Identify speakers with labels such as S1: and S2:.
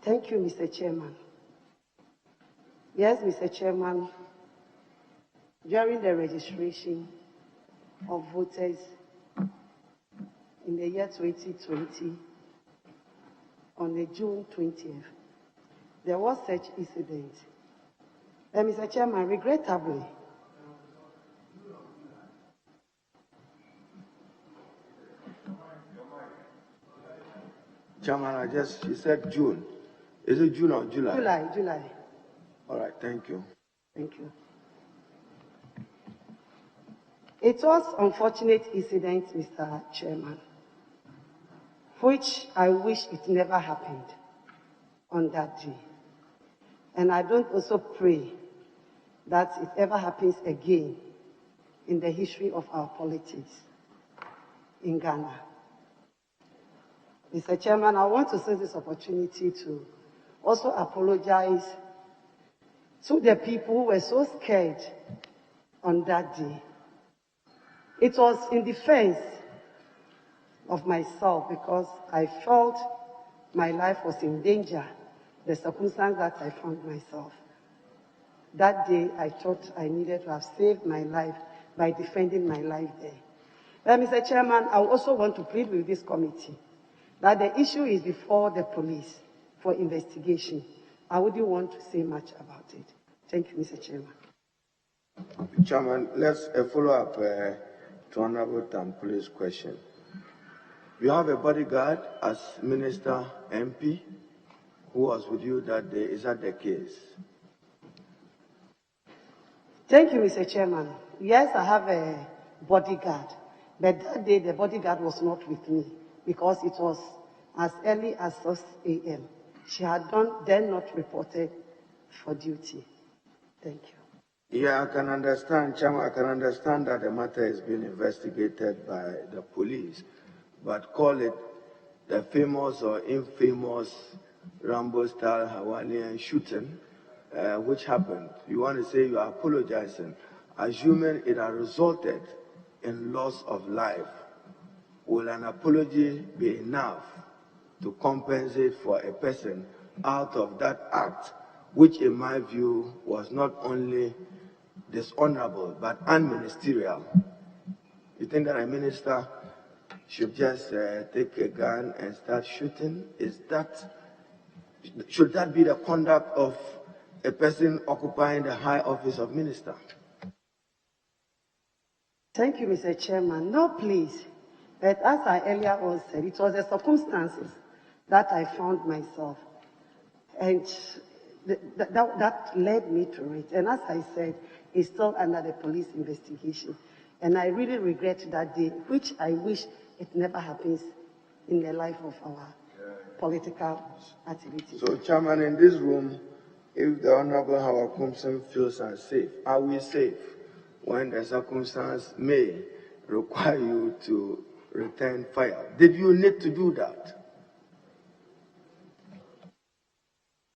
S1: Thank you, Mr. Chairman. Yes, Mr. Chairman, during the registration of voters in the year 2020, on the June 20th, there was such incident. Mr. Chairman, regrettably,
S2: Chairman, you said June. Is it June or July?
S1: July.
S2: All right, thank you.
S1: Thank you. It was unfortunate incident, Mr. Chairman, which I wish it never happened on that day. And I don't also pray that it ever happens again in the history of our politics in Ghana. Mr. Chairman, I want to seize this opportunity to also apologize to the people who were so scared on that day. It was in defense of myself because I felt my life was in danger, the circumstance that I found myself. That day, I thought I needed to have saved my life by defending my life there. But Mr. Chairman, I also want to plead with this committee that the issue is before the police for investigation. I wouldn't want to say much about it. Thank you, Mr. Chairman.
S2: Chairman, let's follow up to Honorable Tampule's question. You have a bodyguard as Minister MP who was with you that day. Is that the case?
S1: Thank you, Mr. Chairman. Yes, I have a bodyguard, but that day the bodyguard was not with me because it was as early as 6 a.m. She had then not reported for duty. Thank you.
S2: Yeah, I can understand, Chairman, I can understand that the matter is being investigated by the police, but call it the famous or infamous Rambo-style Hawaiian shooting, which happened. You want to say you are apologizing, assuming it has resulted in loss of life. Will an apology be enough to compensate for a person out of that act, which in my view was not only dishonorable but unministerial? You think that a minister should just take a gun and start shooting? Should that be the conduct of a person occupying the high office of minister?
S1: Thank you, Mr. Chairman. No, please. But as I earlier on said, it was the circumstances that I found myself. And that led me to it. And as I said, it's still under the police investigation. And I really regret that day, which I wish it never happens in the life of our political activities.
S2: So, Chairman, in this room, if the Honorable Howard Koomson feels unsafe, are we safe when the circumstance may require you to return fire? Did you need to do that?